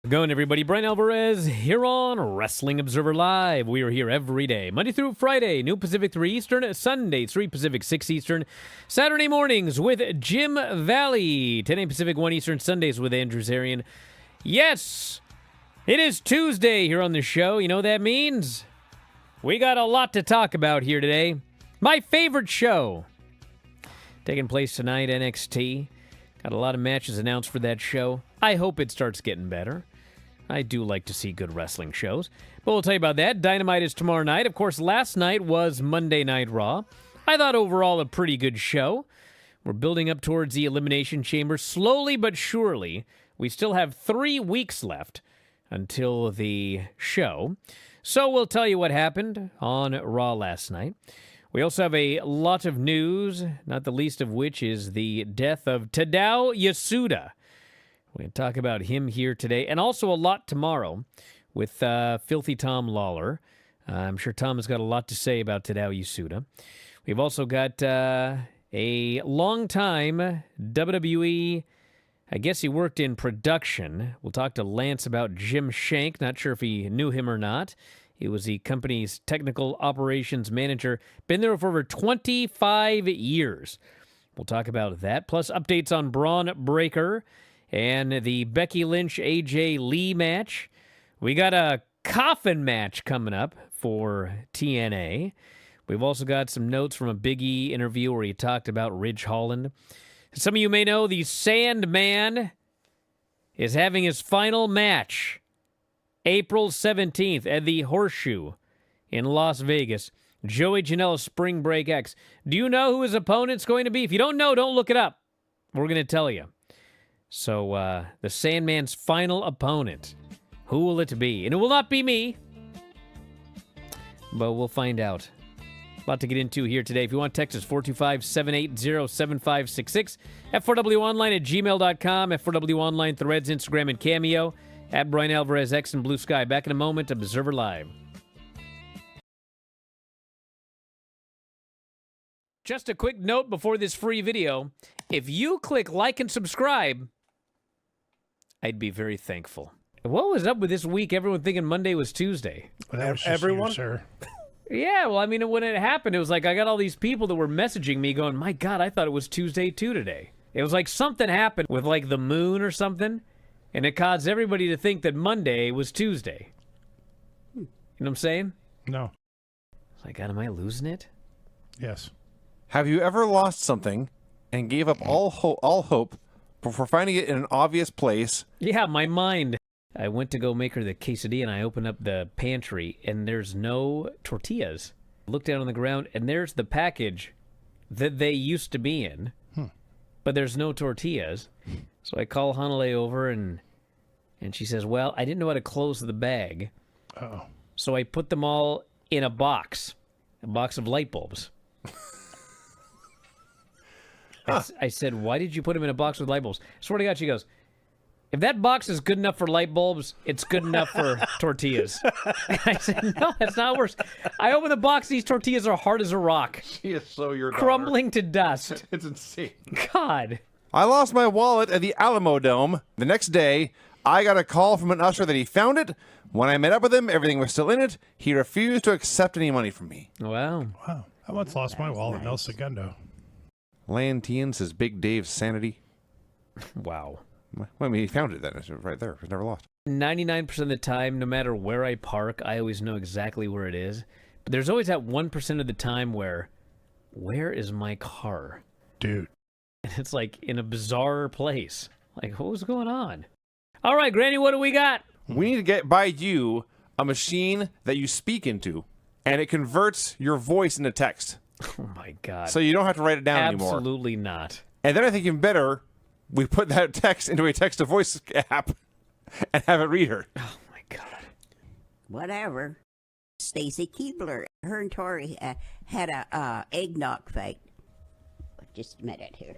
Going, everybody. Bryan Alvarez here on Wrestling Observer Live. We are here every day, Monday through Friday, noon Pacific 3 Eastern, Sunday 3 Pacific 6 Eastern, Saturday mornings with Jim Valley, 10 a.m. Pacific 1 Eastern, Sundays with Andrew Zarian. Yes, it is Tuesday here on the show. You know what that means? We got a lot to talk about here today. My favorite show taking place tonight, NXT. Got a lot of matches announced for that show. I hope it starts getting better. I do like to see good wrestling shows. But we'll tell you about that. Dynamite is tomorrow night. Of course, last night was Monday Night Raw. I thought overall a pretty good show. We're building up towards the Elimination Chamber slowly but surely. We still have 3 weeks left until the show. So we'll tell you what happened on Raw last night. We also have a lot of news, not the least of which is the death of Tadao Yasuda. We're going to talk about him here today, and also a lot tomorrow with Filthy Tom Lawler. I'm sure Tom has got a lot to say about Tadao Yasuda. We've also got a long-time WWE, I guess he worked in production. We'll talk to Lance about Jim Shank. Not sure if he knew him or not. He was the company's technical operations manager. Been there for over 25 years. We'll talk about that. Plus updates on Braun Breaker and the Becky Lynch-AJ Lee match. We got a coffin match coming up for TNA. We've also got some notes from a Big E interview where he talked about Ridge Holland. Some of you may know the Sandman is having his final match April 17th at the Horseshoe in Las Vegas. Joey Janela's Spring Break X. Do you know who his opponent's going to be? If you don't know, don't look it up. We're going to tell you. So, the Sandman's final opponent. Who will it be? And it will not be me. But we'll find out. A lot to get into here today. If you want to text us, 425-780-7566. F4WOnline at gmail.com. F4W Online, Threads, Instagram, and Cameo. At Bryan Alvarez X and Blue Sky. Back in a moment. Observer Live. Just a quick note before this free video. If you click like and subscribe, I'd be very thankful. What was up with this week? Everyone thinking Monday was Tuesday. Well, that was just Everyone? you, sir. Yeah, well, I mean, when it happened, it was like I got all these people that were messaging me going, my God, I thought it was Tuesday too today. It was like something happened with like the moon or something, and it caused everybody to think that Monday was Tuesday. You know what I'm saying? No. It's like, God, am I losing it? Yes. Have you ever lost something and gave up all hope before finding it in an obvious place? Yeah, my mind. I went to go make her the quesadilla, and I opened up the pantry, and there's no tortillas. I looked down on the ground, and there's the package that they used to be in, but there's no tortillas. So I call Hanale over, and she says, well, I didn't know how to close the bag. Uh-oh. So I put them all in a box of light bulbs. I said, why did you put them in a box with light bulbs? Swear to God, she goes, if that box is good enough for light bulbs, it's good enough for tortillas. I said, no, that's not worse. I open the box, these tortillas are hard as a rock. She is so your daughter. Crumbling to dust. It's insane. God. I lost my wallet at the Alamo Dome. The next day, I got a call from an usher that he found it. When I met up with him, everything was still in it. He refused to accept any money from me. Wow. Wow. I once lost my wallet in El Segundo. Lantian says Big Dave's sanity. Wow. Well, I mean, he found it then. It's right there. It's never lost. 99% of the time, no matter where I park, I always know exactly where it is. But there's always that 1% of the time where is my car? Dude. And it's like in a bizarre place. Like, what's going on? All right, Granny, what do we got? We need to buy you a machine that you speak into, and it converts your voice into text. Oh, my God. So you don't have to write it down anymore. Absolutely not. And then I think even better, we put that text into a text-to-voice app and have it read her. Oh, my God. Whatever. Stacy Keebler, her and Tori had a eggnog fight. Just a minute here.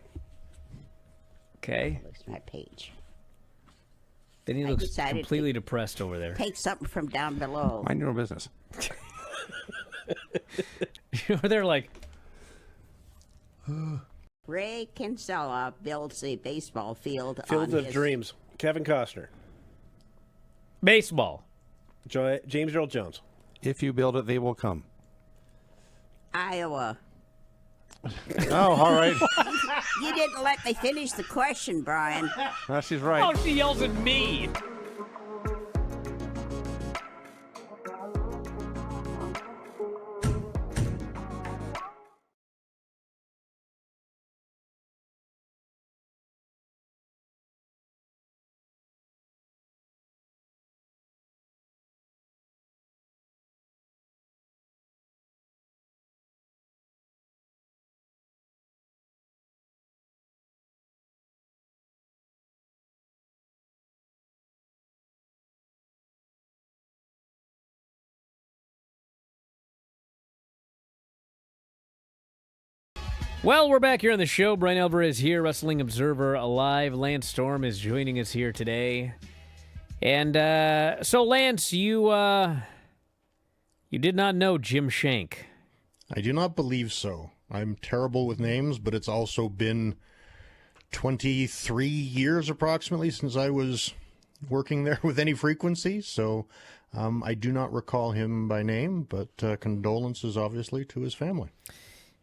Okay. Looks at my page. Then he I looks decided completely depressed over there. Take something from down below. Mind your own business. They're like, Ray Kinsella builds a baseball field Field on of his Dreams. Kevin Costner. Baseball. James Earl Jones. If you build it, they will come. Iowa. Oh, all right. You didn't let me finish the question, Brian. No, she's right. Oh, she yells at me. Well, we're back here on the show. Bryan Alvarez here, Wrestling Observer Alive. Lance Storm is joining us here today. And so, Lance, you did not know Jim Shank. I do not believe so. I'm terrible with names, but it's also been 23 years approximately since I was working there with any frequency. So I do not recall him by name, but condolences, obviously, to his family.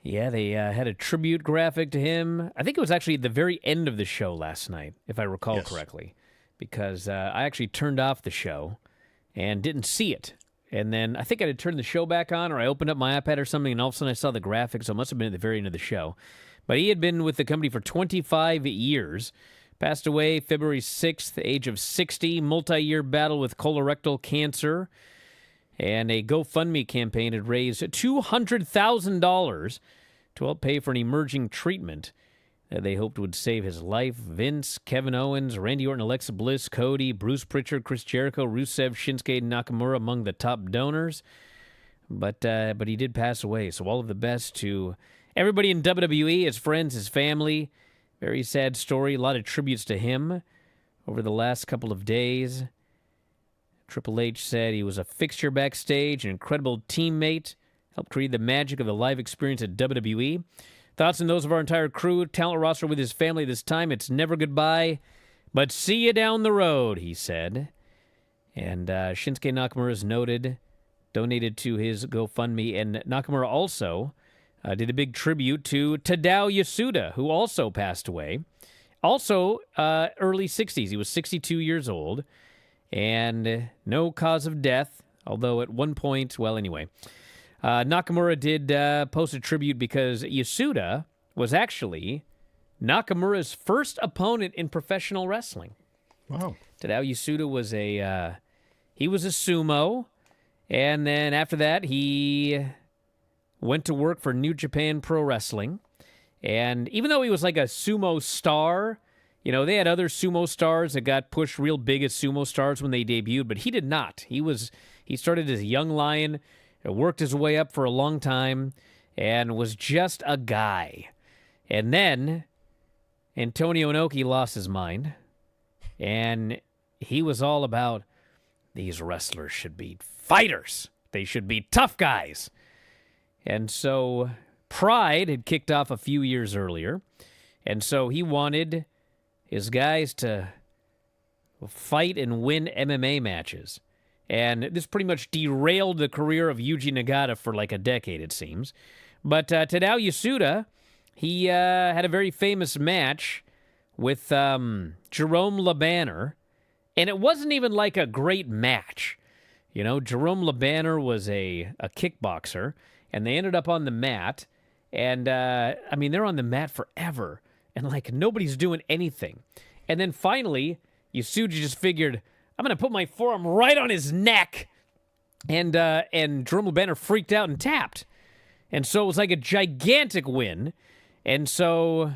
Yeah, they had a tribute graphic to him. I think it was actually at the very end of the show last night, if I recall correctly, because I actually turned off the show and didn't see it. And then I think I had turned the show back on, or I opened up my iPad or something, and all of a sudden I saw the graphic, so it must have been at the very end of the show. But he had been with the company for 25 years, passed away February 6th, age of 60, multi-year battle with colorectal cancer, and a GoFundMe campaign had raised $200,000 to help pay for an emerging treatment that they hoped would save his life. Vince, Kevin Owens, Randy Orton, Alexa Bliss, Cody, Bruce Pritchard, Chris Jericho, Rusev, Shinsuke Nakamura among the top donors. But he did pass away, so all of the best to everybody in WWE, his friends, his family. Very sad story. A lot of tributes to him over the last couple of days. Triple H said he was a fixture backstage, an incredible teammate, helped create the magic of the live experience at WWE. Thoughts on those of our entire crew, talent roster with his family this time. It's never goodbye, but see you down the road, he said. And Shinsuke Nakamura is noted, donated to his GoFundMe. And Nakamura also did a big tribute to Tadao Yasuda, who also passed away. Also, early 60s. He was 62 years old. And no cause of death, although at one point, well, anyway. Nakamura did post a tribute because Yasuda was actually Nakamura's first opponent in professional wrestling. Wow. Tadao Yasuda was he was a sumo, and then after that he went to work for New Japan Pro Wrestling. And even though he was like a sumo star, you know, they had other sumo stars that got pushed real big as sumo stars when they debuted, but he did not. He started as a young lion, worked his way up for a long time, and was just a guy. And then Antonio Inoki lost his mind, and he was all about these wrestlers should be fighters. They should be tough guys. And so Pride had kicked off a few years earlier, and so he wanted his guys to fight and win MMA matches. And this pretty much derailed the career of Yuji Nagata for like a decade, it seems. But Tadao Yasuda, he had a very famous match with Jerome LeBanner, and it wasn't even like a great match. You know, Jerome LeBanner was a kickboxer, and they ended up on the mat. And, I mean, they're on the mat forever. And, like, nobody's doing anything. And then finally, Yasuda just figured, I'm going to put my forearm right on his neck. And Jerome LeBanner freaked out and tapped. And so it was like a gigantic win. And so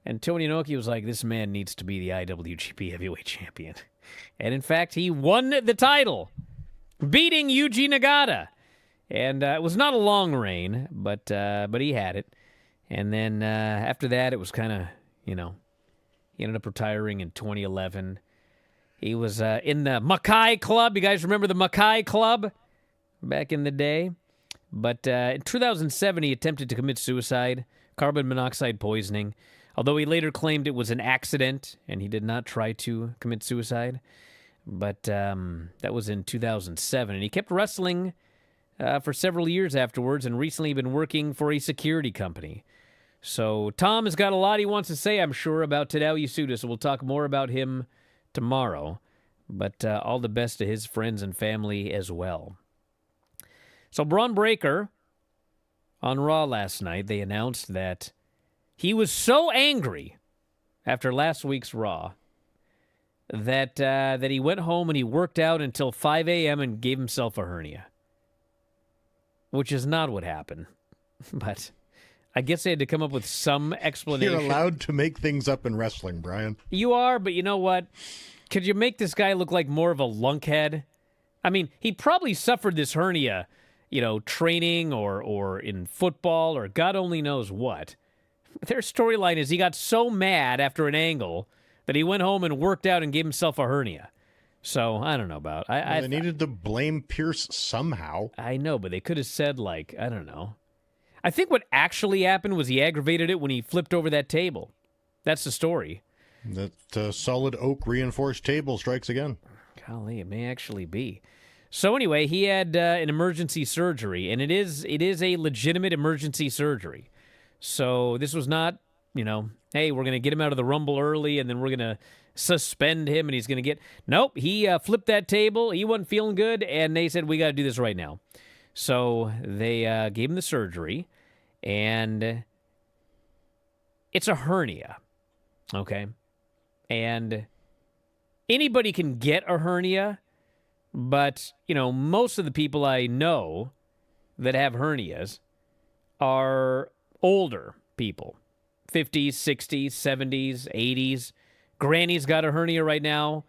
Antonio Inoki was like, this man needs to be the IWGP Heavyweight Champion. And, in fact, he won the title, beating Yuji Nagata. And it was not a long reign, but he had it. And then after that, it was kind of, you know, he ended up retiring in 2011. He was in the Mackay Club. You guys remember the Mackay Club back in the day? But in 2007, he attempted to commit suicide, carbon monoxide poisoning, although he later claimed it was an accident and he did not try to commit suicide. But that was in 2007. And he kept wrestling for several years afterwards and recently been working for a security company. So Tom has got a lot he wants to say, I'm sure, about Tadao Yasuda, so we'll talk more about him tomorrow. But all the best to his friends and family as well. So Braun Breaker, on Raw last night, they announced that he was so angry after last week's Raw that he went home and he worked out until 5 a.m. and gave himself a hernia. Which is not what happened. But I guess they had to come up with some explanation. You're allowed to make things up in wrestling, Brian. You are, but you know what? Could you make this guy look like more of a lunkhead? I mean, he probably suffered this hernia, training or in football or God only knows what. Their storyline is he got so mad after an angle that he went home and worked out and gave himself a hernia. So, I don't know about They needed to blame Pierce somehow. I know, but they could have said, I don't know. I think what actually happened was he aggravated it when he flipped over that table. That's the story. That solid oak reinforced table strikes again. Golly, it may actually be. So anyway, he had an emergency surgery, and it is a legitimate emergency surgery. So this was not, hey, we're going to get him out of the Rumble early, and then we're going to suspend him, and he's going to get... Nope, he flipped that table. He wasn't feeling good, and they said, we got to do this right now. So they gave him the surgery, and it's a hernia, okay? And anybody can get a hernia, but, most of the people I know that have hernias are older people, 50s, 60s, 70s, 80s. Granny's got a hernia right now.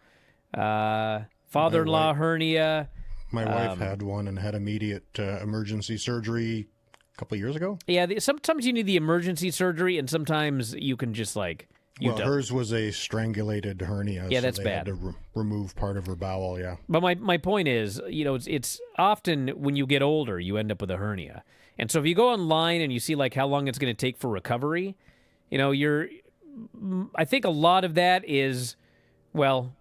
Father-in-law hernia. My wife had one and had immediate emergency surgery a couple of years ago. Yeah, sometimes you need the emergency surgery, and sometimes you can just hers was a strangulated hernia. Yeah, so that's they bad. Had to remove part of her bowel. Yeah. But my point is, it's often when you get older, you end up with a hernia. And so if you go online and you see how long it's going to take for recovery, I think a lot of that is, the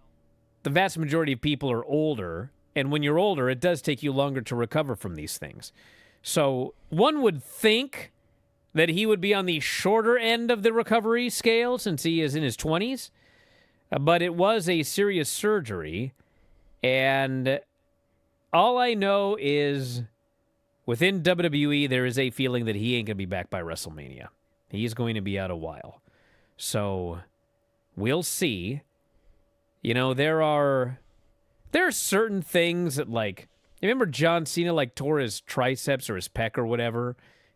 vast majority of people are older. And when you're older, it does take you longer to recover from these things. So one would think that he would be on the shorter end of the recovery scale since he is in his 20s. But it was a serious surgery. And all I know is within WWE, there is a feeling that he ain't going to be back by WrestleMania. He's going to be out a while. So we'll see. There are certain things that, remember John Cena, tore his triceps or his pec or whatever,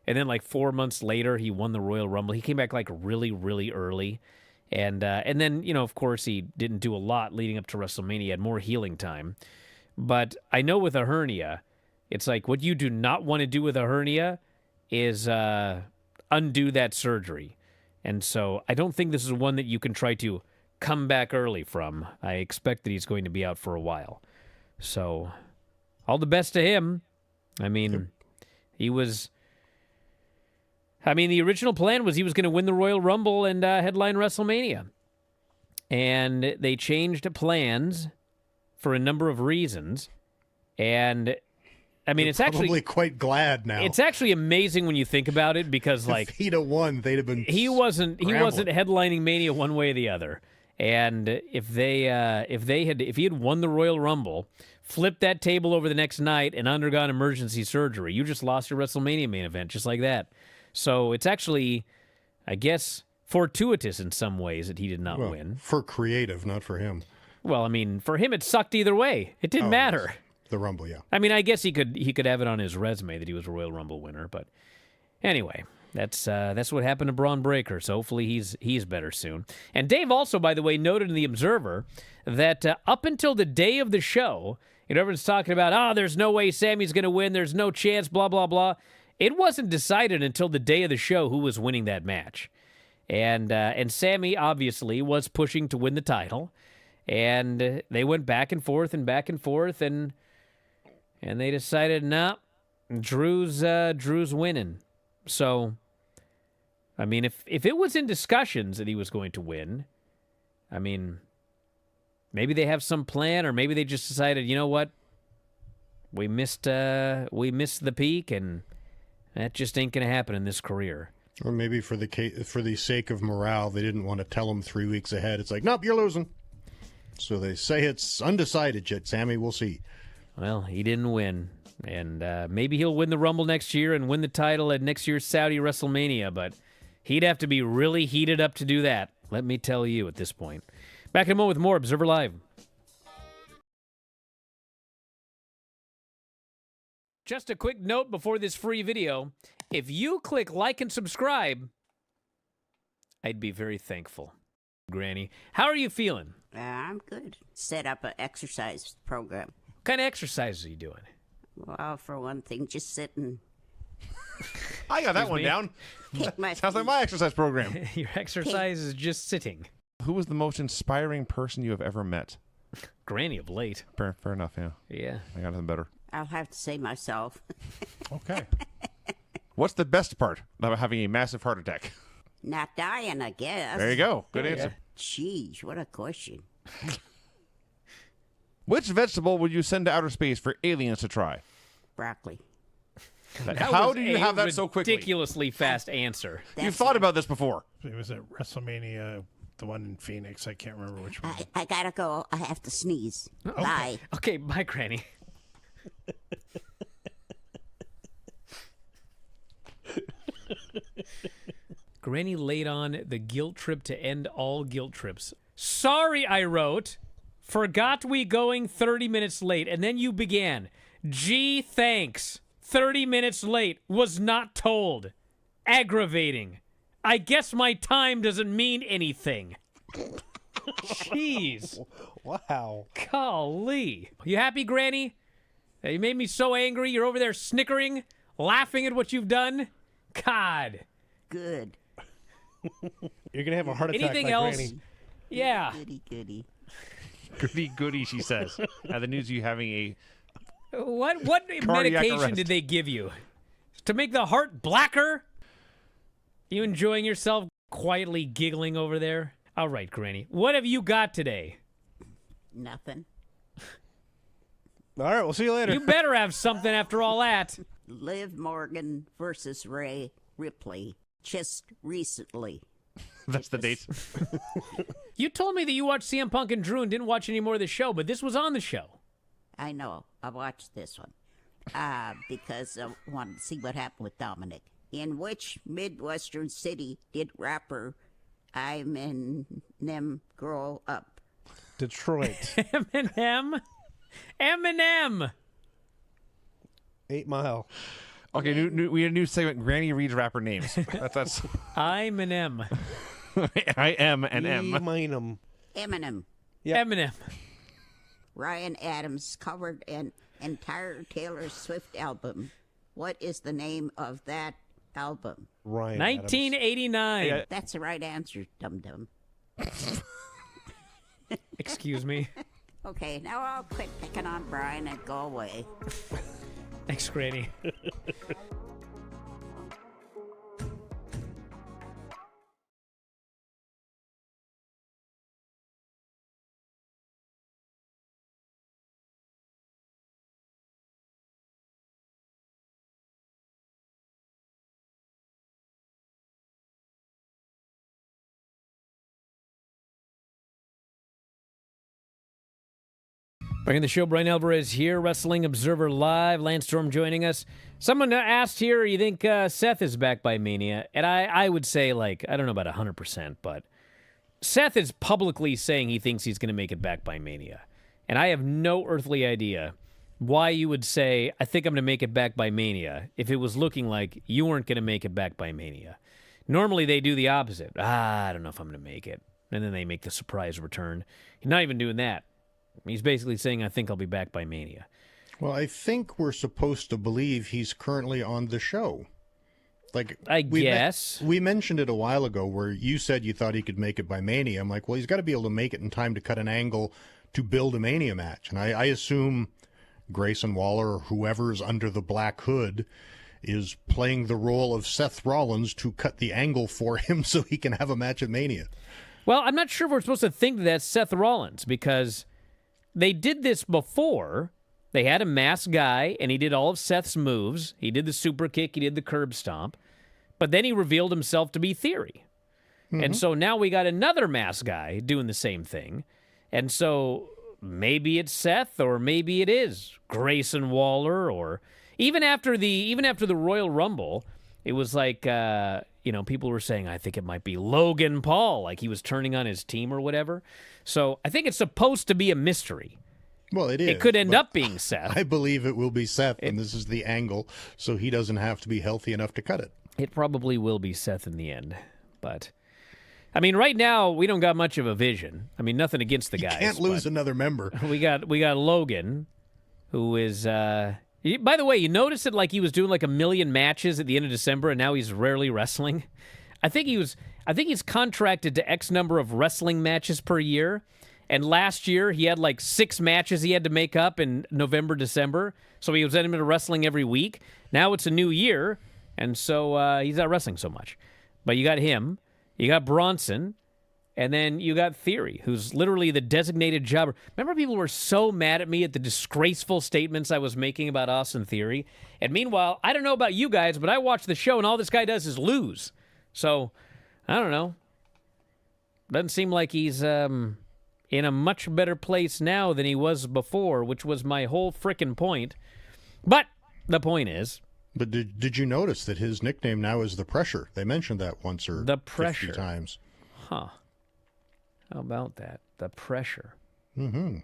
and then, 4 months later, he won the Royal Rumble. He came back, really, really early. And then, of course, he didn't do a lot leading up to WrestleMania. He had more healing time. But I know with a hernia, it's what you do not want to do with a hernia is undo that surgery. And so I don't think this is one that you can try to come back early from. I expect that he's going to be out for a while. So all the best to him. I mean, the original plan was he was going to win the Royal Rumble and headline WrestleMania. And they changed plans for a number of reasons. And it's probably actually quite glad now. It's actually amazing when you think about it because if he'd have won, they'd have been. He wasn't headlining Mania one way or the other. And if he had won the Royal Rumble, flipped that table over the next night, and undergone emergency surgery, you just lost your WrestleMania main event just like that. So it's actually, I guess, fortuitous in some ways that he did not win. For creative, not for him. Well, for him it sucked either way. It didn't matter. Yes. The Rumble, yeah. I guess he could have it on his resume that he was a Royal Rumble winner, but anyway, that's what happened to Braun Breaker. So hopefully he's better soon. And Dave also, by the way, noted in the Observer that up until the day of the show, everyone's talking about, there's no way Sammy's going to win, there's no chance, blah blah blah. It wasn't decided until the day of the show who was winning that match, and Sammy obviously was pushing to win the title, and they went back and forth and back and forth and they decided, nah, Drew's winning. So, if it was in discussions that he was going to win, Maybe they have some plan, or maybe they just decided, you know what? We missed the peak, and that just ain't going to happen in this career. Or maybe for the sake of morale, they didn't want to tell him 3 weeks ahead. It's like, nope, you're losing. So they say it's undecided yet, Sammy. We'll see. Well, he didn't win. And maybe he'll win the Rumble next year and win the title at next year's Saudi WrestleMania, but he'd have to be really heated up to do that, let me tell you at this point. Back in a moment with more Observer Live. Just a quick note before this free video. If you click like and subscribe, I'd be very thankful. Granny, how are you feeling? I'm good. Set up an exercise program. What kind of exercises are you doing? Well, for one thing, just sitting. I got that Excuse one me? down. Kick my Sounds like my exercise program. Your exercise is just sitting. Who was the most inspiring person you have ever met? Granny of late. Fair enough, yeah. Yeah. I got nothing better. I'll have to say myself. Okay. What's the best part about having a massive heart attack? Not dying, I guess. There you go. Good Yeah. answer. Jeez, what a question. Which vegetable would you send to outer space for aliens to try? Broccoli. How do you have that so quickly? Ridiculously fast answer. You've thought about this before. It was at WrestleMania, the one in Phoenix. I can't remember which one. I gotta go. I have to sneeze. Bye. Okay, bye, Granny. Granny laid on the guilt trip to end all guilt trips. Sorry, I wrote. Forgot we going 30 minutes late. And then you began. Gee, thanks. 30 minutes late. Was not told. Aggravating. I guess my time doesn't mean anything. Jeez. Wow. Golly. You happy, Granny? You made me so angry. You're over there snickering, laughing at what you've done. God. Good. You're going to have a heart attack Anything like else? Granny. Yeah. Goody, goody. Goody goody, she says. The news of you having a What Cardiac medication arrest. did they give you? To make the heart blacker? You enjoying yourself, quietly giggling over there? All right, Granny. What have you got today? Nothing. All right, we'll see you later. You better have something after all that. Liv Morgan versus Ray Ripley. Just recently. That's the date. You told me that you watched CM Punk and Drew and didn't watch any more of the show, but this was on the show. I know. I watched this one because I wanted to see what happened with Dominic. In which Midwestern city did rapper Eminem grow up? Detroit. Eminem? Eminem! 8 Mile. Okay, we had a new segment. Granny reads rapper names. That's I'm an M. I am an M. Eminem. Eminem. Yep. Eminem. Ryan Adams covered an entire Taylor Swift album. What is the name of that album? Ryan Adams. 1989. Yeah. That's the right answer, dum-dum. Excuse me. Okay, now I'll quit picking on Brian and go away. Thanks, Granny. Bringing the show, Bryan Alvarez here, Wrestling Observer Live. Lance Storm joining us. Someone asked here, you think Seth is back by Mania? And I would say, like, I don't know about 100%, but Seth is publicly saying he thinks he's going to make it back by Mania. And I have no earthly idea why you would say, I think I'm going to make it back by Mania, if it was looking like you weren't going to make it back by Mania. Normally they do the opposite. I don't know if I'm going to make it. And then they make the surprise return. He's not even doing that. He's basically saying, I think I'll be back by Mania. Well, I think we're supposed to believe he's currently on the show. Like, I guess. We mentioned it a while ago where you said you thought he could make it by Mania. I'm like, well, he's got to be able to make it in time to cut an angle to build a Mania match. And I assume Grayson Waller or whoever's under the black hood is playing the role of Seth Rollins to cut the angle for him so he can have a match at Mania. Well, I'm not sure if we're supposed to think that's Seth Rollins because they did this before. They had a masked guy, and he did all of Seth's moves. He did the super kick. He did the curb stomp. But then he revealed himself to be Theory. And so now we got another masked guy doing the same thing. And so maybe it's Seth, or maybe it is Grayson Waller, or even after the Royal Rumble, it was like people were saying, I think it might be Logan Paul, like he was turning on his team or whatever. So I think it's supposed to be a mystery. Well, it is. It could end up being Seth. I believe it will be Seth, and this is the angle, so he doesn't have to be healthy enough to cut it. It probably will be Seth in the end, but I mean, right now we don't got much of a vision. I mean, nothing against the guys. Can't lose another member. We got Logan, who is. By the way, you notice that like he was doing like 1 million matches at the end of December, and now he's rarely wrestling. I think he's contracted to X number of wrestling matches per year, and last year he had like 6 matches he had to make up in November, December. So he was ending up wrestling every week. Now it's a new year, and so he's not wrestling so much. But you got him. You got Bronson, and then you got Theory, who's literally the designated jobber. Remember, people were so mad at me at the disgraceful statements I was making about Austin Theory? And meanwhile, I don't know about you guys, but I watch the show, and all this guy does is lose. So, I don't know. Doesn't seem like he's in a much better place now than he was before, which was my whole frickin' point. But the point is... But did you notice that his nickname now is The Pressure? They mentioned that once or The Pressure. 50 times. Huh. How about that? The Pressure. Mm-hmm.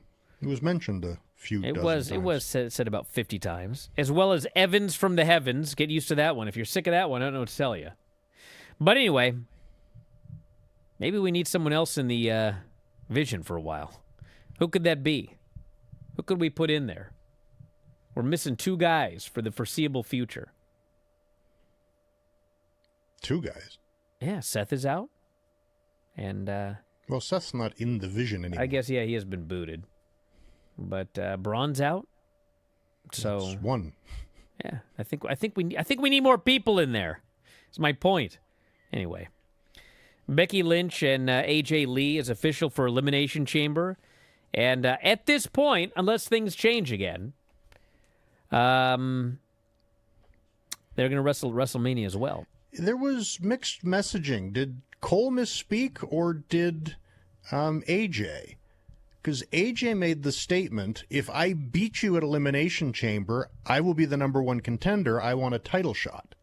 It was mentioned a few times. It was said about 50 times. As well as Evans from the Heavens. Get used to that one. If you're sick of that one, I don't know what to tell you. But anyway, maybe we need someone else in the vision for a while. Who could that be? Who could we put in there? We're missing 2 guys for the foreseeable future. 2 guys? Yeah, Seth is out. And, well, Seth's not in the vision anymore. I guess, yeah, he has been booted. But Braun's out. So that's 1. Yeah, I think we need more people in there. That's my point. Anyway, Becky Lynch and AJ Lee is official for Elimination Chamber. And at this point, unless things change again, they're going to wrestle WrestleMania as well. There was mixed messaging. Did Cole misspeak or did AJ? Because AJ made the statement, if I beat you at Elimination Chamber, I will be the #1 contender. I want a title shot.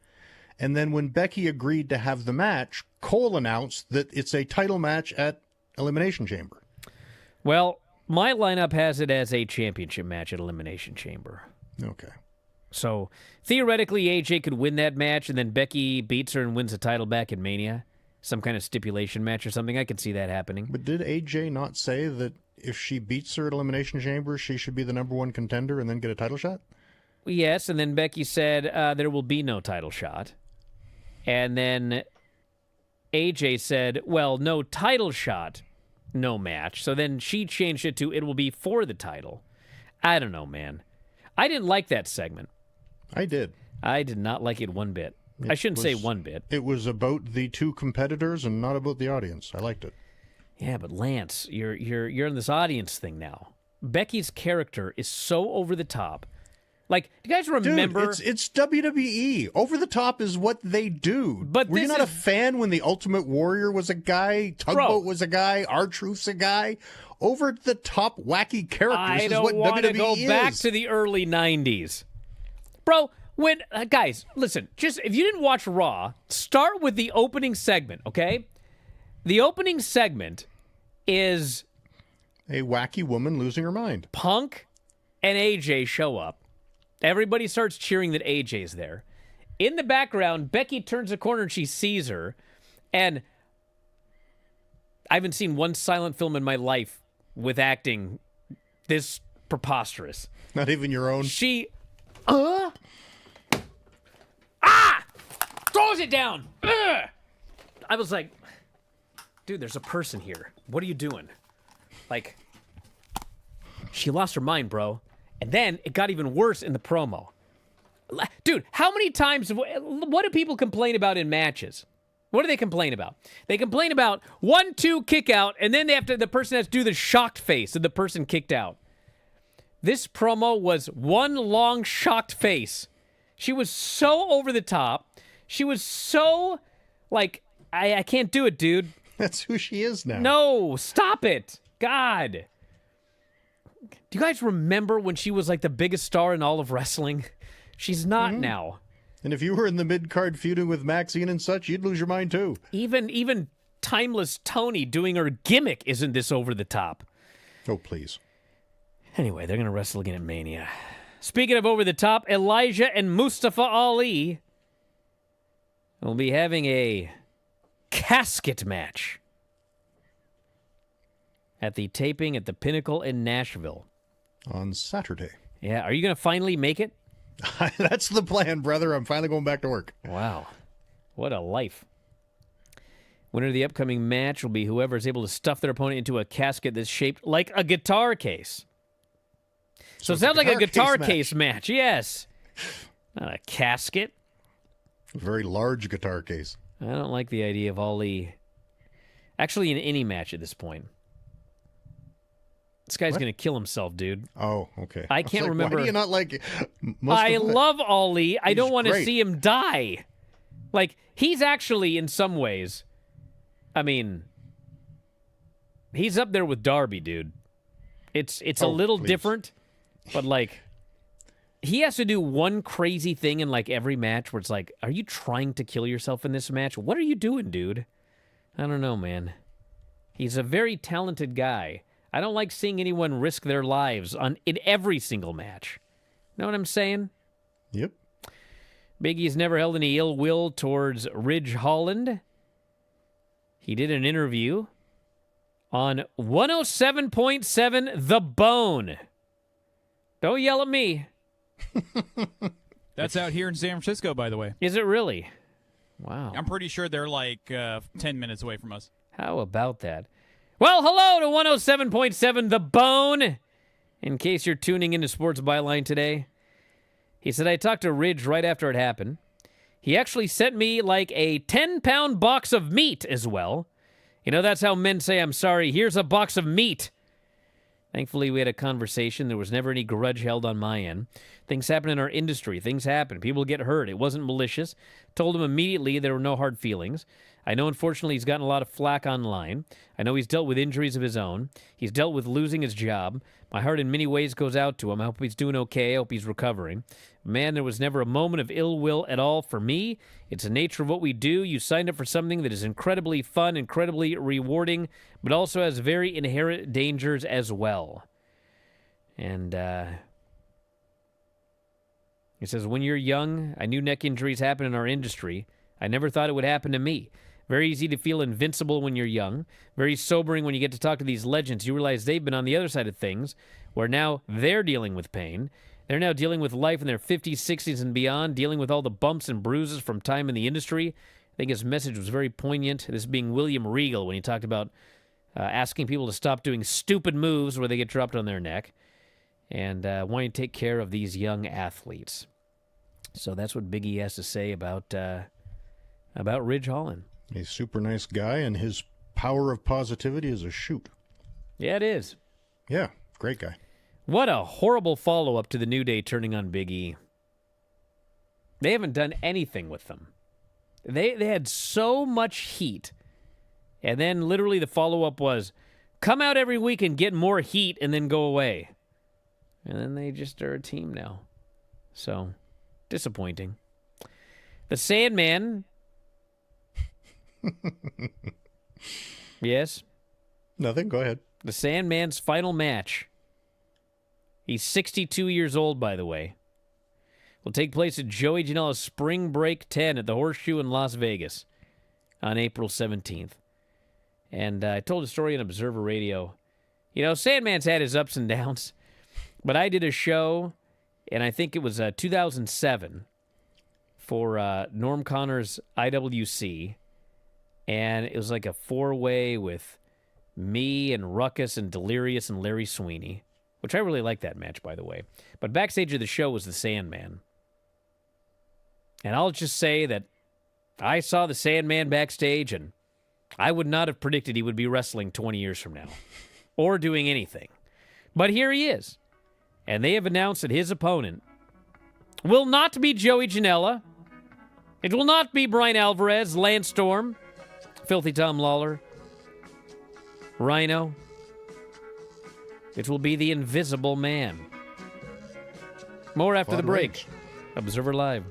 And then when Becky agreed to have the match, Cole announced that it's a title match at Elimination Chamber. Well, my lineup has it as a championship match at Elimination Chamber. Okay. So, theoretically, AJ could win that match, and then Becky beats her and wins the title back in Mania. Some kind of stipulation match or something. I could see that happening. But did AJ not say that if she beats her at Elimination Chamber, she should be the #1 contender and then get a title shot? Yes, and then Becky said there will be no title shot. And then AJ said, well, no title shot, no match. So then she changed it to it will be for the title. I don't know, man. I didn't like that segment. I did. I did not like it one bit. I shouldn't say one bit. It was about the 2 competitors and not about the audience. I liked it. Yeah, but Lance, you're in this audience thing now. Becky's character is so over the top. Like, do you guys remember? Dude, it's WWE. Over the top is what they do. But were you not a fan when the Ultimate Warrior was a guy, Tugboat was a guy, R-Truth's a guy? Over the top wacky characters is what WWE is. I don't want to go back to the early 90s. Bro, when guys, listen, just if you didn't watch Raw, start with the opening segment, okay? The opening segment is a wacky woman losing her mind. Punk and AJ show up. Everybody starts cheering that AJ's there. In the background, Becky turns a corner and she sees her. And I haven't seen one silent film in my life with acting this preposterous. Not even your own? She, throws it down. I was like, dude, there's a person here. What are you doing? Like, she lost her mind, bro. And then it got even worse in the promo. Dude, how many times, what do people complain about in matches? What do they complain about? They complain about 1-2 kick out, and then the person has to do the shocked face of the person kicked out. This promo was one long shocked face. She was so over the top. She was so like, I can't do it, dude. That's who she is now. No, stop it. God. Do you guys remember when she was like the biggest star in all of wrestling? She's not now. And if you were in the mid-card feuding with Maxine and such, you'd lose your mind too. Even Timeless Tony doing her gimmick isn't this over the top. Oh, please. Anyway, they're going to wrestle again at Mania. Speaking of over the top, Elijah and Mustafa Ali will be having a casket match at the taping at the Pinnacle in Nashville. On Saturday. Yeah, are you going to finally make it? That's the plan, brother. I'm finally going back to work. Wow. What a life. Winner of the upcoming match will be whoever is able to stuff their opponent into a casket that's shaped like a guitar case. So it sounds like a guitar case match. Yes. Not a casket. A very large guitar case. I don't like the idea of Ali actually in any match at this point. This guy's going to kill himself, dude. Oh, okay. I can't like, remember. Why do you not like I love Ali. I don't want to great. see him die. Like, he's actually, in some ways, I mean, he's up there with Darby, dude. It's a little different, but, like, he has to do one crazy thing in, like, every match where it's like, are you trying to kill yourself in this match? What are you doing, dude? I don't know, man. He's a very talented guy. I don't like seeing anyone risk their lives in every single match. Know what I'm saying? Yep. Biggie's never held any ill will towards Ridge Holland. He did an interview on 107.7 The Bone. Don't yell at me. That's out here in San Francisco, by the way. Is it really? Wow. I'm pretty sure they're like 10 minutes away from us. How about that? Well, hello to 107.7 The Bone. In case you're tuning into Sports Byline today. He said, I talked to Ridge right after it happened. He actually sent me like a 10-pound box of meat as well. You know, that's how men say, I'm sorry. Here's a box of meat. Thankfully, we had a conversation. There was never any grudge held on my end. Things happen in our industry. Things happen. People get hurt. It wasn't malicious. Told him immediately there were no hard feelings. I know, unfortunately, he's gotten a lot of flack online. I know he's dealt with injuries of his own. He's dealt with losing his job. My heart in many ways goes out to him. I hope he's doing okay. I hope he's recovering. Man, there was never a moment of ill will at all for me. It's the nature of what we do. You signed up for something that is incredibly fun, incredibly rewarding, but also has very inherent dangers as well. And he says, when you're young, I knew neck injuries happen in our industry. I never thought it would happen to me. Very easy to feel invincible when you're young. Very sobering when you get to talk to these legends. You realize they've been on the other side of things, where now they're dealing with pain. They're now dealing with life in their 50s, 60s, and beyond, dealing with all the bumps and bruises from time in the industry. I think his message was very poignant, this being William Regal, when he talked about asking people to stop doing stupid moves where they get dropped on their neck, and wanting to take care of these young athletes. So that's what Big E has to say about Ridge Holland. He's a super nice guy, and his power of positivity is a shoot. Yeah, it is. Yeah, great guy. What a horrible follow-up to the New Day turning on Big E. They haven't done anything with them. They had so much heat, and then literally the follow-up was, come out every week and get more heat and then go away. And then they just are a team now. So, disappointing. The Sandman... Yes? Nothing, go ahead. The Sandman's final match. He's 62 years old, by the way. Will take place at Joey Janela's Spring Break 10 at the Horseshoe in Las Vegas on April 17th. And I told a story on Observer Radio. You know, Sandman's had his ups and downs, but I did a show, and I think it was 2007 for Norm Connor's IWC. And it was like a four-way with me and Ruckus and Delirious and Larry Sweeney, which I really liked that match, by the way. But backstage of the show was the Sandman. And I'll just say that I saw the Sandman backstage, and I would not have predicted he would be wrestling 20 years from now or doing anything. But here he is. And they have announced that his opponent will not be Joey Janela. It will not be Bryan Alvarez, Lance Storm, Filthy Tom Lawler, Rhino. It will be the Invisible Man. More after the break. range. Observer Live.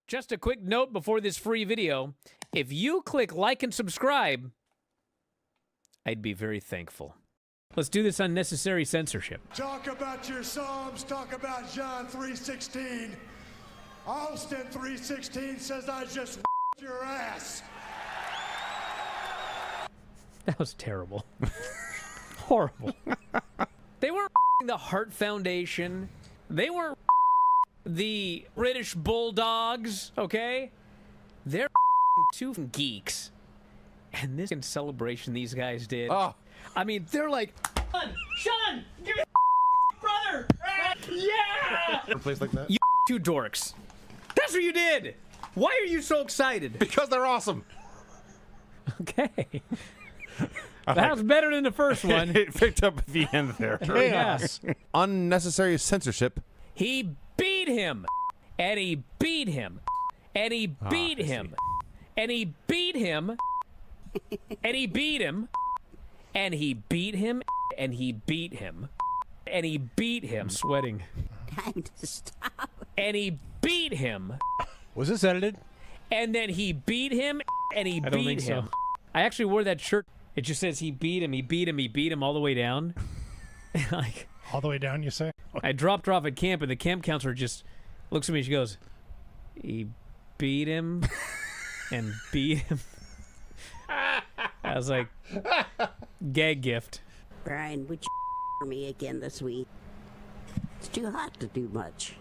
Just a quick note before this free video. If you click like and subscribe, I'd be very thankful. Let's do this unnecessary censorship. Talk about your Psalms, talk about John 3:16. Austin 3:16 says I just your ass. That was terrible. Horrible. They weren't the Heart Foundation. They weren't the British Bulldogs, okay? They're two geeks. And this celebration these guys did. Oh. I mean, they're like, Sean, give me brother. Yeah. A place like that? You two dorks. That's what you did. Why are you so excited? Because they're awesome. Okay. That was better than the first one. It picked up at the end there. Chaos. Unnecessary censorship. He beat him. And he beat him. And he beat him. And he beat him. And he beat him. And he beat him. And he beat him. And he beat him. I'm sweating. Time to stop. And he beat him. Was this edited? And then he beat him. And he I don't beat think so. him. I actually wore that shirt. It just says he beat him. He beat him. He beat him all the way down. Like, All the way down, you say? I dropped her off at camp, and the camp counselor just looks at me. She goes, he beat him and beat him. I was like, gag gift. Brian, would you for me again this week? It's too hot to do much.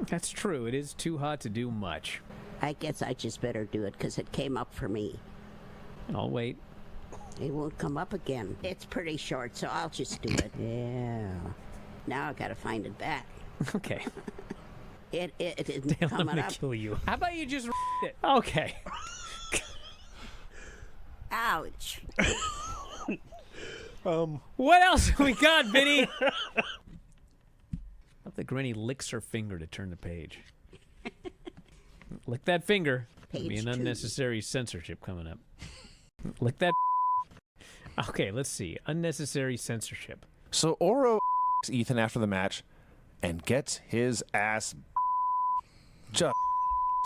That's true. It is too hot to do much. I guess I just better do it because it came up for me. I'll wait. It won't come up again. It's pretty short, so I'll just do it. Yeah. Now I gotta find it back. Okay. It isn't Dale, I'm coming gonna up. kill you. How about you just it? Okay. Ouch. What else have we got, Vinny? Hope the granny licks her finger to turn the page. Lick that finger. There'll be Page an 2. unnecessary censorship coming up. Lick that. Okay, let's see. Unnecessary censorship. So Oro Ethan after the match and gets his ass just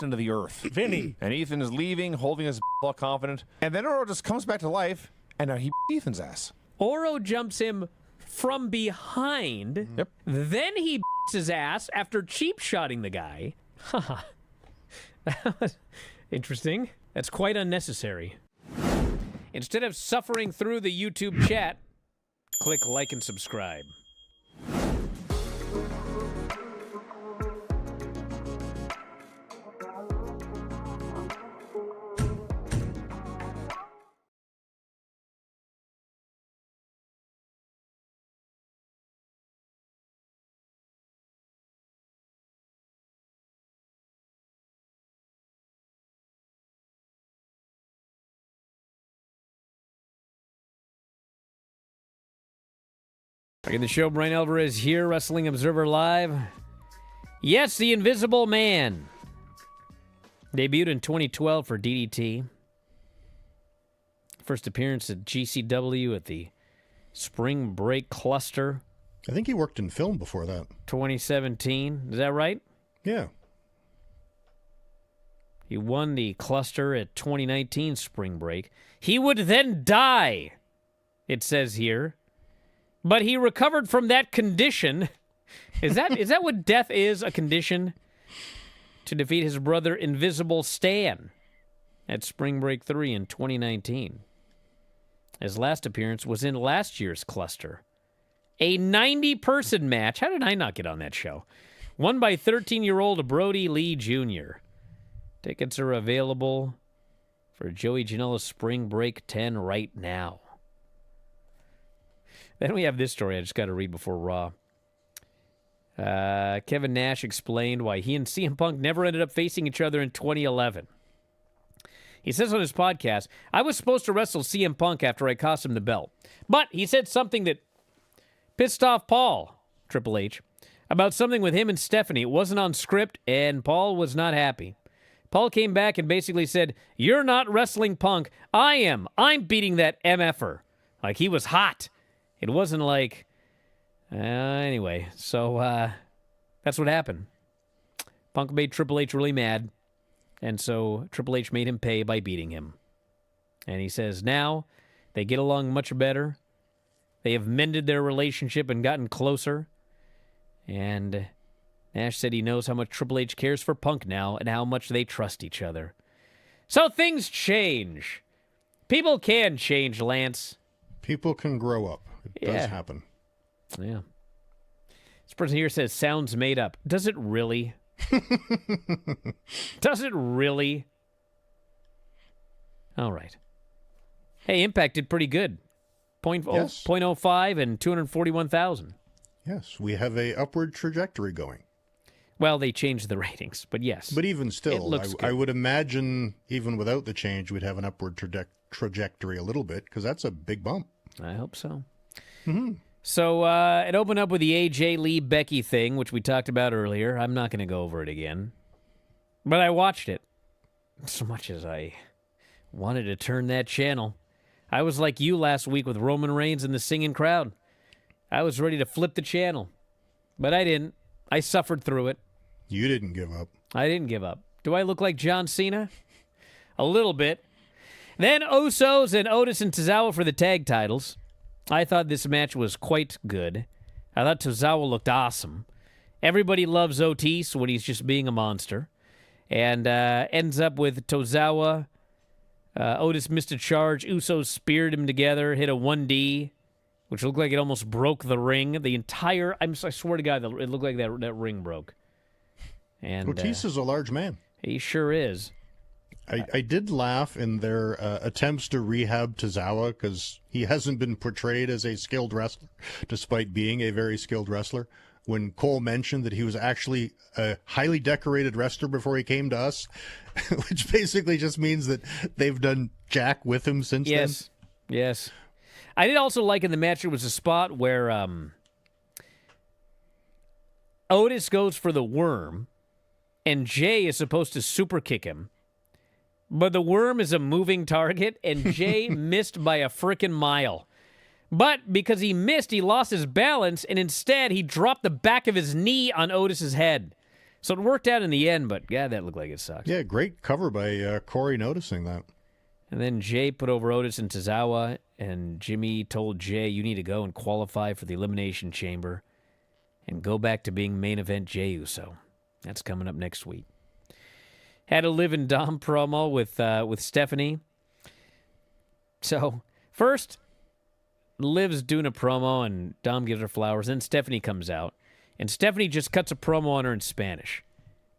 into the earth. Vinny. And Ethan is leaving, holding his all confident. And then Oro just comes back to life, and now he Ethan's ass. Oro jumps him from behind. Yep. Then he his ass after cheap shotting the guy. Haha. That was interesting. That's quite unnecessary. Instead of suffering through the YouTube chat, click like and subscribe. Back in the show, Bryan Alvarez here, Wrestling Observer Live. Yes, the Invisible Man. Debuted in 2012 for DDT. First appearance at GCW at the Spring Break Cluster, I think he worked in film before that. 2017. Is that right? Yeah. He won the Cluster at 2019 Spring Break. He would then die, it says here. But he recovered from that condition. Is that what death is, a condition? To defeat his brother Invisible Stan at Spring Break 3 in 2019. His last appearance was in last year's Cluster. A 90-person match. How did I not get on that show? Won by 13-year-old Brody Lee Jr. Tickets are available for Joey Janela's Spring Break 10 right now. Then we have this story I just got to read before Raw. Kevin Nash explained why he and CM Punk never ended up facing each other in 2011. He says on his podcast, I was supposed to wrestle CM Punk after I cost him the belt. But he said something that pissed off Paul, Triple H, about something with him and Stephanie. It wasn't on script, and Paul was not happy. Paul came back and basically said, you're not wrestling Punk. I am. I'm beating that MFer. Like, he was hot. It wasn't like... anyway, so that's what happened. Punk made Triple H really mad, and so Triple H made him pay by beating him. And he says now they get along much better. They have mended their relationship and gotten closer. And Nash said he knows how much Triple H cares for Punk now and how much they trust each other. So things change. People can change, Lance. People can grow up. It does happen. Yeah. This person here says, sounds made up. Does it really? Does it really? All right. Hey, Impact did pretty good. Yes. 0.05 and 241,000. Yes, we have a upward trajectory going. Well, they changed the ratings, but yes. But even still, looks good. I would imagine even without the change, we'd have an upward trajectory a little bit, because that's a big bump. I hope so. Mm-hmm. So it opened up with the AJ Lee Becky thing, which we talked about earlier. I'm not going to go over it again. But I watched it so much as I wanted to turn that channel. I was like you last week with Roman Reigns and the singing crowd. I was ready to flip the channel. But I didn't. I suffered through it. You didn't give up. I didn't give up. Do I look like John Cena? A little bit. Then Usos and Otis and Tozawa for the tag titles. I thought this match was quite good. I thought Tozawa looked awesome. Everybody loves Otis when he's just being a monster. And ends up with Tozawa. Otis missed a charge. Usos speared him together, hit a 1D, which looked like it almost broke the ring. The entire, I swear to God, it looked like that ring broke. And Otis is a large man. He sure is. I did laugh in their attempts to rehab Tozawa, because he hasn't been portrayed as a skilled wrestler, despite being a very skilled wrestler. When Cole mentioned that he was actually a highly decorated wrestler before he came to us, which basically just means that they've done jack with him since then. Yes. I did also like in the match, there was a spot where Otis goes for the worm, and Jay is supposed to super kick him. But the worm is a moving target, and Jay missed by a frickin' mile. But because he missed, he lost his balance, and instead he dropped the back of his knee on Otis's head. So it worked out in the end, but yeah, that looked like it sucked. Yeah, great cover by Corey noticing that. And then Jay put over Otis and Tozawa, and Jimmy told Jay, you need to go and qualify for the Elimination Chamber and go back to being main event Jey Uso. That's coming up next week. Had a Liv and Dom promo with Stephanie. So, first, Liv's doing a promo, and Dom gives her flowers. Then Stephanie comes out, and Stephanie just cuts a promo on her in Spanish.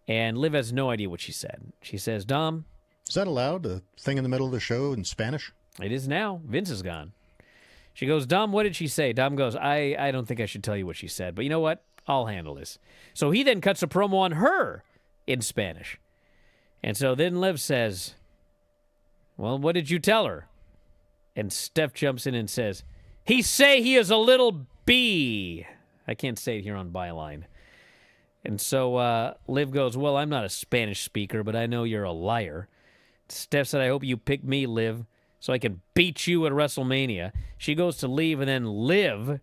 And Liv has no idea what she said. She says, Dom... Is that allowed? A thing in the middle of the show in Spanish? It is now. Vince is gone. She goes, Dom, what did she say? Dom goes, I don't think I should tell you what she said, but you know what? I'll handle this. So he then cuts a promo on her in Spanish. And so then Liv says, well, what did you tell her? And Steph jumps in and says, he say he is a little bee. I can't say it here on Byline. And so Liv goes, well, I'm not a Spanish speaker, but I know you're a liar. Steph said, I hope you pick me, Liv, so I can beat you at WrestleMania. She goes to leave, and then Liv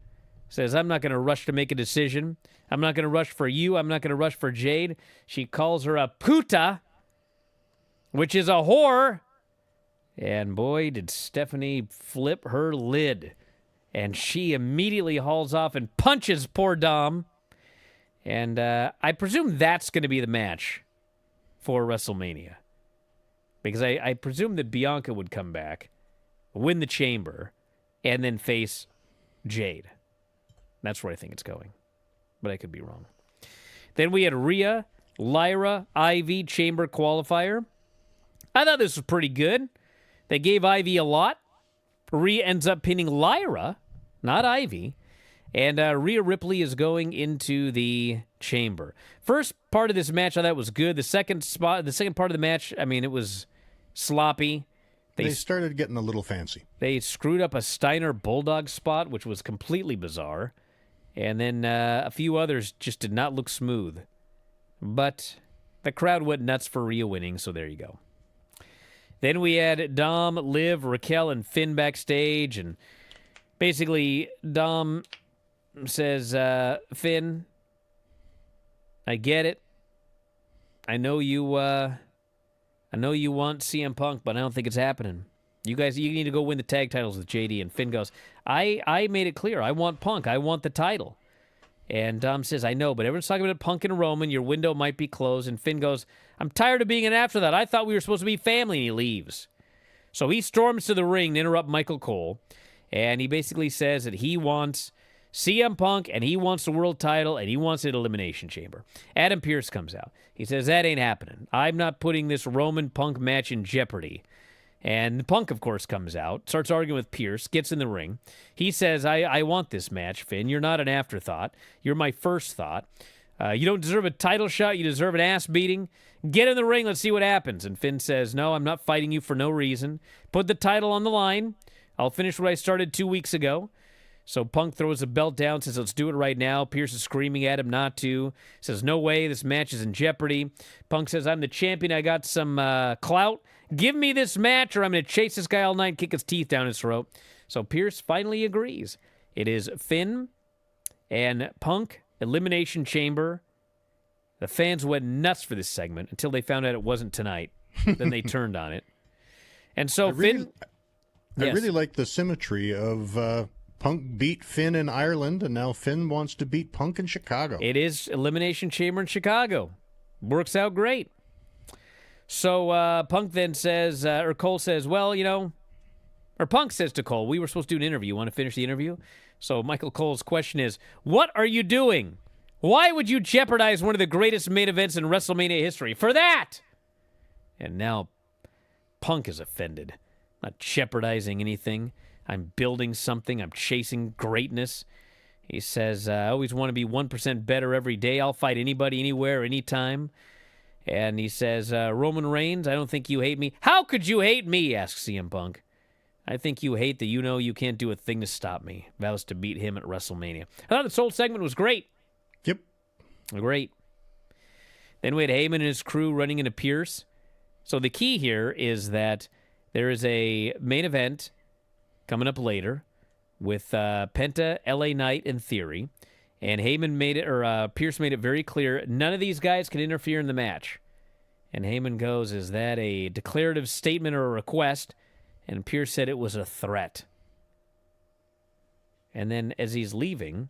says, I'm not going to rush to make a decision. I'm not going to rush for you. I'm not going to rush for Jade. She calls her a puta, which is a whore. And boy, did Stephanie flip her lid. And she immediately hauls off and punches poor Dom. And I presume that's going to be the match for WrestleMania. Because I presume that Bianca would come back, win the chamber, and then face Jade. That's where I think it's going. But I could be wrong. Then we had Rhea, Lyra, Ivy, chamber qualifier. I thought this was pretty good. They gave Ivy a lot. Rhea ends up pinning Lyra, not Ivy. And Rhea Ripley is going into the chamber. First part of this match, I thought was good. The second part of the match, I mean, it was sloppy. They started getting a little fancy. They screwed up a Steiner Bulldog spot, which was completely bizarre. And then a few others just did not look smooth. But the crowd went nuts for Rhea winning, so there you go. Then we had Dom, Liv, Raquel, and Finn backstage. And basically, Dom says, Finn, I get it. I know you want CM Punk, but I don't think it's happening. You need to go win the tag titles with JD. And Finn goes, I made it clear. I want Punk. I want the title. And Dom says, I know, but everyone's talking about Punk and Roman. Your window might be closed. And Finn goes, I'm tired of being an afterthought. I thought we were supposed to be family. And he leaves. So he storms to the ring to interrupt Michael Cole. And he basically says that he wants CM Punk and he wants the world title and he wants an Elimination Chamber. Adam Pearce comes out. He says, that ain't happening. I'm not putting this Roman Punk match in jeopardy. And Punk, of course, comes out, starts arguing with Pearce, gets in the ring. He says, I want this match, Finn. You're not an afterthought. You're my first thought. You don't deserve a title shot. You deserve an ass beating. Get in the ring. Let's see what happens. And Finn says, no, I'm not fighting you for no reason. Put the title on the line. I'll finish what I started 2 weeks ago. So Punk throws the belt down, says, let's do it right now. Pearce is screaming at him not to. Says, no way, this match is in jeopardy. Punk says, I'm the champion. I got some clout. Give me this match or I'm going to chase this guy all night and kick his teeth down his throat. So Pearce finally agrees. It is Finn and Punk, Elimination Chamber. The fans went nuts for this segment until they found out it wasn't tonight. Then they turned on it. And so I really like the symmetry of Punk beat Finn in Ireland, and now Finn wants to beat Punk in Chicago. It is Elimination Chamber in Chicago. Works out great. So Punk then says, or Cole says, well, or Punk says to Cole, we were supposed to do an interview. You want to finish the interview? So Michael Cole's question is, what are you doing? Why would you jeopardize one of the greatest main events in WrestleMania history for that? And now Punk is offended. I'm not jeopardizing anything. I'm building something. I'm chasing greatness. He says, I always want to be 1% better every day. I'll fight anybody, anywhere, anytime. And he says, Roman Reigns, I don't think you hate me. How could you hate me, asks CM Punk. I think you hate that you can't do a thing to stop me. Vows to beat him at WrestleMania. I thought this whole segment was great. Yep. Great. Then we had Heyman and his crew running into Pearce. So the key here is that there is a main event coming up later with Penta, LA Knight, and Theory. And Heyman made it, or Pearce made it very clear, none of these guys can interfere in the match. And Heyman goes, is that a declarative statement or a request? And Pearce said it was a threat. And then as he's leaving,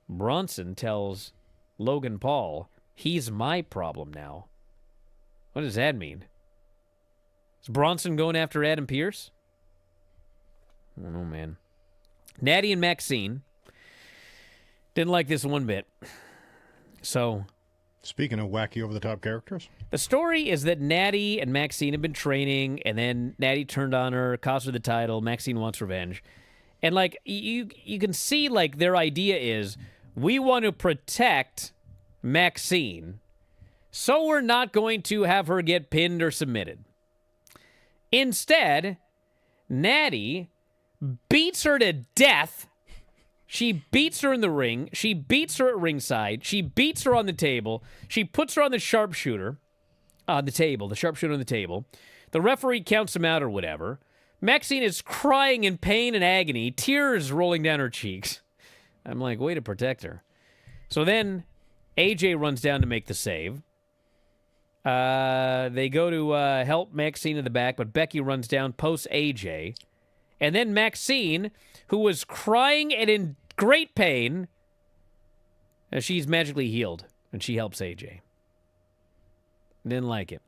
Bronson tells Logan Paul, he's my problem now. What does that mean? Is Bronson going after Adam Pearce? I don't know, man. Natty and Maxine didn't like this one bit. So, speaking of wacky over-the-top characters, the story is that Natty and Maxine have been training, and then Natty turned on her, cost her the title. Maxine wants revenge. And, like, you can see, like, their idea is, we want to protect Maxine, so we're not going to have her get pinned or submitted. Instead, Natty beats her to death. She beats her in the ring. She beats her at ringside. She beats her on the table. She puts her on the sharpshooter on the table, the sharpshooter on the table. The referee counts him out or whatever. Maxine is crying in pain and agony, tears rolling down her cheeks. I'm like, way to protect her. So then AJ runs down to make the save. They go to help Maxine in the back, but Becky runs down, posts AJ. And then Maxine, who was crying and in great pain, she's magically healed, and she helps AJ. Didn't like it.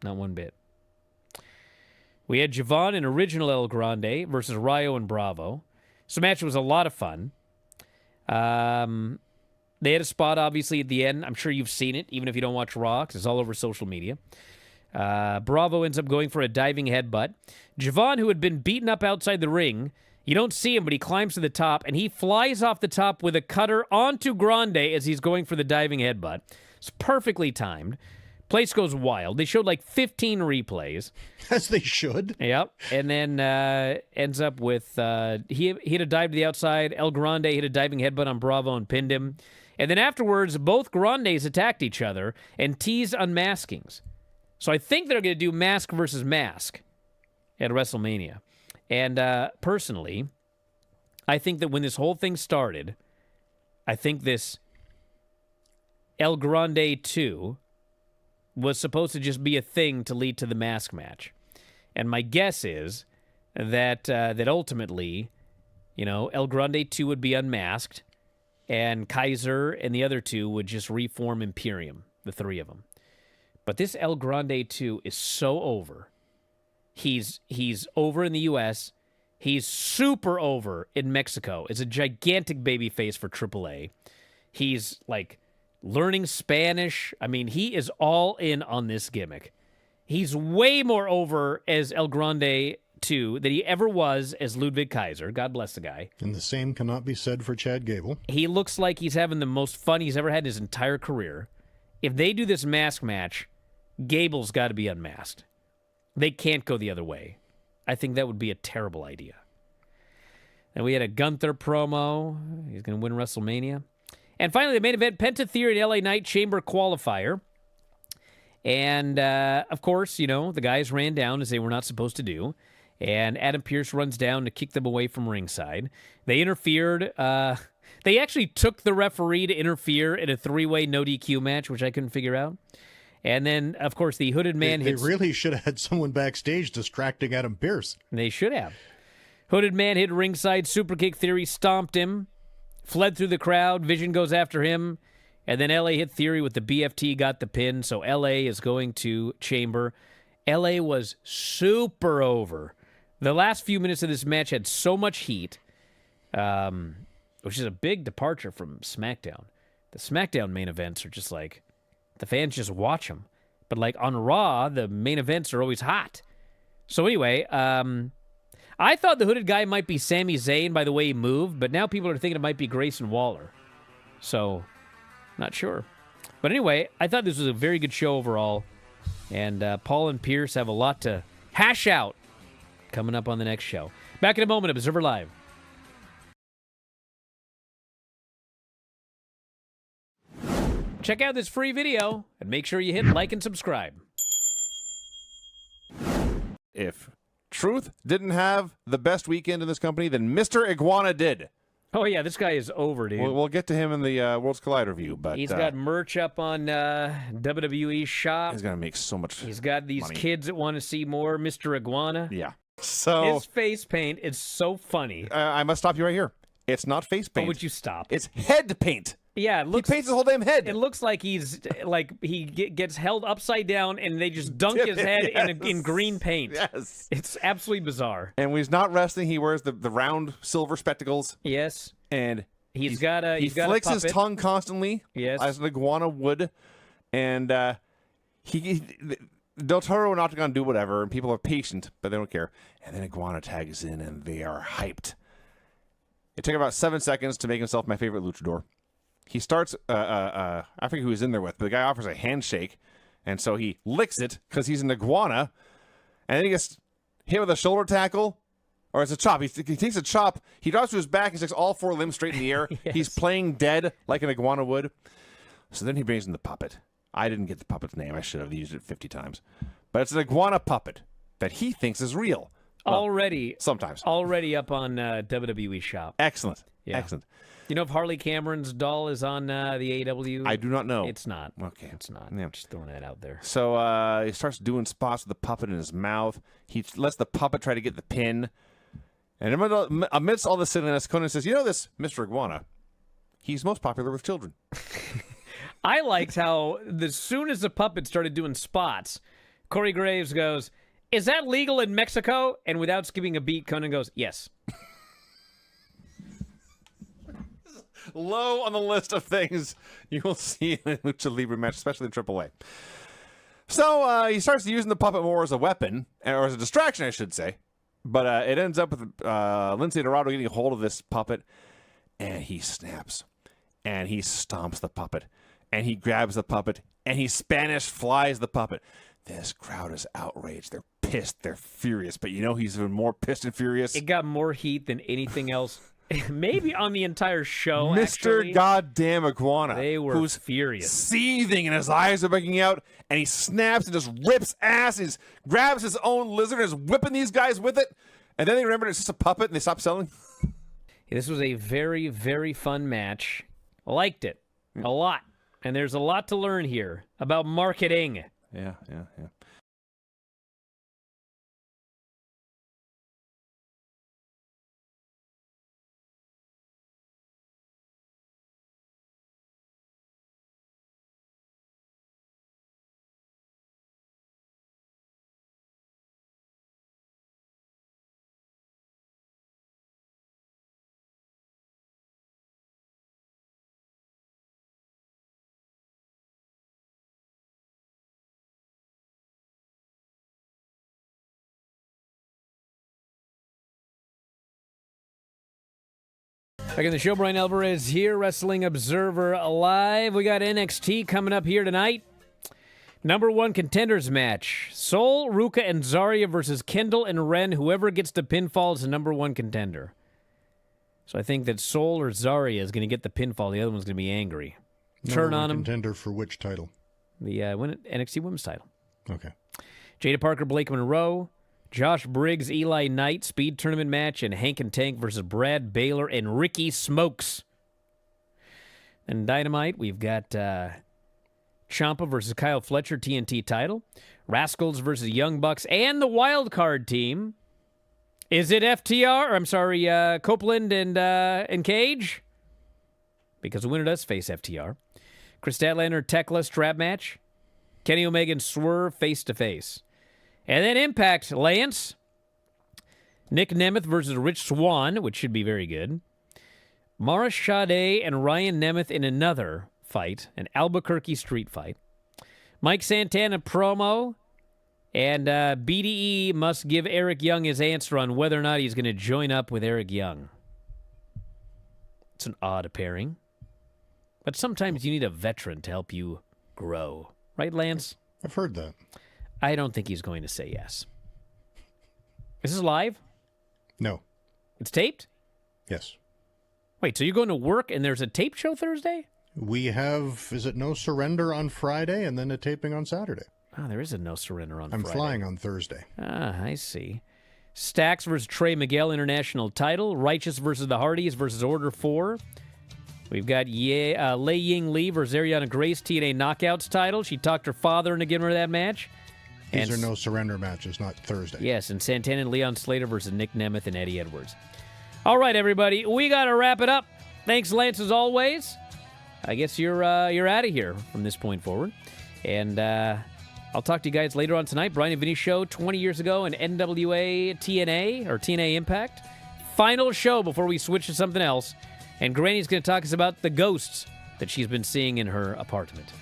Not one bit. We had Javon and Original El Grande versus Rayo and Bravo. So the match was a lot of fun. They had a spot, obviously, at the end. I'm sure you've seen it, even if you don't watch Raw, because it's all over social media. Bravo ends up going for a diving headbutt. Javon, who had been beaten up outside the ring, You don't see him, but he climbs to the top, and he flies off the top with a cutter onto Grande as he's going for the diving headbutt. It's perfectly timed. Place goes wild. They showed like 15 replays. As they should. Yep. And then ends up with he hit a dive to the outside. El Grande hit a diving headbutt on Bravo and pinned him. And then afterwards, both Grandes attacked each other and teased unmaskings. So I think they're going to do mask versus mask at WrestleMania. And personally, I think that when this whole thing started, I think this El Grande 2 was supposed to just be a thing to lead to the mask match. And my guess is that that ultimately, El Grande 2 would be unmasked, and Kaiser and the other two would just reform Imperium, the three of them. But this El Grande 2 is so over. He's over in the U.S. He's super over in Mexico. It's a gigantic babyface for AAA. He's like learning Spanish. I mean, he is all in on this gimmick. He's way more over as El Grande 2 than he ever was as Ludwig Kaiser. God bless the guy. And the same cannot be said for Chad Gable. He looks like he's having the most fun he's ever had in his entire career. If they do this mask match, Gable's got to be unmasked. They can't go the other way. I think that would be a terrible idea. And we had a Gunther promo. He's going to win WrestleMania. And finally, the main event, Penta Theory and LA Knight Chamber qualifier. And, of course, the guys ran down as they were not supposed to do. And Adam Pearce runs down to kick them away from ringside. They interfered. They actually took the referee to interfere in a three-way no DQ match, which I couldn't figure out. And then, of course, the hooded man hits... They really should have had someone backstage distracting Adam Pearce. They should have. Hooded man hit ringside, Superkick Theory stomped him, fled through the crowd, Vision goes after him, and then LA hit Theory with the BFT, got the pin, so LA is going to Chamber. LA was super over. The last few minutes of this match had so much heat, which is a big departure from SmackDown. The SmackDown main events are just like... The fans just watch them. But like on Raw, the main events are always hot. So anyway, I thought the hooded guy might be Sami Zayn by the way he moved, but now people are thinking it might be Grayson Waller. So, not sure. But anyway, I thought this was a very good show overall. And Paul and Pierce have a lot to hash out coming up on the next show. Back in a moment, Observer Live. Check out this free video and make sure you hit like and subscribe. If Truth didn't have the best weekend in this company, then Mr. Iguana did. Oh, yeah, this guy is over, dude. We'll get to him in the Worlds Collide review. But he's got merch up on WWE Shop. He's going to make so much He's got these money. kids that want to see more Mr. Iguana. Yeah. So his face paint is so funny. I must stop you right here. It's not face paint. Oh, would you stop? It's head paint. Yeah, it looks, he paints his whole damn head. It looks like he's he gets held upside down and they just dunk his head in green paint. Yes. It's absolutely bizarre. And when he's not wrestling, he wears the round silver spectacles. Yes. And he flicks his tongue constantly. Yes. As an iguana would. And Del Toro and Octagon do whatever, and people are patient, but they don't care. And then Iguana tags in, and they are hyped. It took about 7 seconds to make himself my favorite luchador. He starts, I forget who he's in there with, but the guy offers a handshake, and so he licks it because he's an iguana, and then he gets hit with a shoulder tackle, or it's a chop. He takes a chop, he drops to his back, he sticks all four limbs straight in the air. Yes. He's playing dead like an iguana would. So then he brings in the puppet. I didn't get the puppet's name. I should have used it 50 times. But it's an iguana puppet that he thinks is real. Well, already up on WWE Shop. Excellent. Yeah. Excellent. You know if Harley Cameron's doll is on the AEW? I do not know. It's not. Okay. It's not. Yeah. Just throwing that out there. So he starts doing spots with the puppet in his mouth. He lets the puppet try to get the pin. And amidst all the silliness, Conan says, you know this Mr. Iguana, he's most popular with children. I liked how as soon as the puppet started doing spots, Corey Graves goes, is that legal in Mexico? And without skipping a beat, Conan goes, yes. Low on the list of things you will see in a Lucha Libre match, especially in AAA. So he starts using the puppet more as a weapon, or as a distraction, I should say. But it ends up with Lindsay Dorado getting a hold of this puppet, and he snaps, and he stomps the puppet, and he grabs the puppet, and he Spanish flies the puppet. This crowd is outraged. They're pissed. They're furious. But he's even more pissed and furious. It got more heat than anything else, maybe on the entire show. Mr. Actually. Goddamn Iguana. They were who's furious. Seething, and his eyes are breaking out, and he snaps and just rips ass. He grabs his own lizard and is whipping these guys with it. And then they remember it's just a puppet, and they stop selling. This was a very, very fun match. I liked it a lot. And there's a lot to learn here about marketing. Yeah. Back in the show, Bryan Alvarez here, Wrestling Observer Live. We got NXT coming up here tonight. Number 1 contenders match. Sol, Ruka, and Zarya versus Kendall and Ren. Whoever gets the pinfall is the number 1 contender. So I think that Sol or Zarya is going to get the pinfall. The other one's going to be angry. Turn on him. Contender for which title? The NXT Women's title. Okay. Jada Parker, Blake Monroe, Josh Briggs, Eli Knight, speed tournament match, and Hank and Tank versus Brad Baylor and Ricky Smokes. And Dynamite, we've got Ciampa versus Kyle Fletcher, TNT title. Rascals versus Young Bucks and the Wild Card team. Is it FTR? Or, I'm sorry, Copeland and Cage? Because the winner does face FTR. Chris Statlander, Tekla strap match. Kenny Omega and Swerve face-to-face. And then Impact, Lance. Nick Nemeth versus Rich Swann, which should be very good. Mara Sade and Ryan Nemeth in another fight, an Albuquerque street fight. Mike Santana promo. And BDE must give Eric Young his answer on whether or not he's going to join up with Eric Young. It's an odd pairing. But sometimes you need a veteran to help you grow. Right, Lance? I've heard that. I don't think he's going to say yes. Is this live? No. It's taped? Yes. Wait, so you're going to work and there's a tape show Thursday? We have, is it No Surrender on Friday and then a taping on Saturday? Oh, there is a No Surrender on I'm Friday. flying on Thursday. Ah, I see. Stax versus Trey Miguel International title. Righteous versus the Hardys versus Order 4. We've got Lei Ying Lee versus Ariana Grace, TNA Knockouts title. She talked her father into giving her that match. These are No Surrender matches, not Thursday. Yes, and Santana and Leon Slater versus Nick Nemeth and Eddie Edwards. All right, everybody, we got to wrap it up. Thanks, Lance, as always. I guess you're out of here from this point forward. And I'll talk to you guys later on tonight. Brian and Vinny show 20 years ago in NWA TNA, or TNA Impact. Final show before we switch to something else. And Granny's going to talk to us about the ghosts that she's been seeing in her apartment.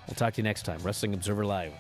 We'll talk to you next time. Wrestling Observer Live.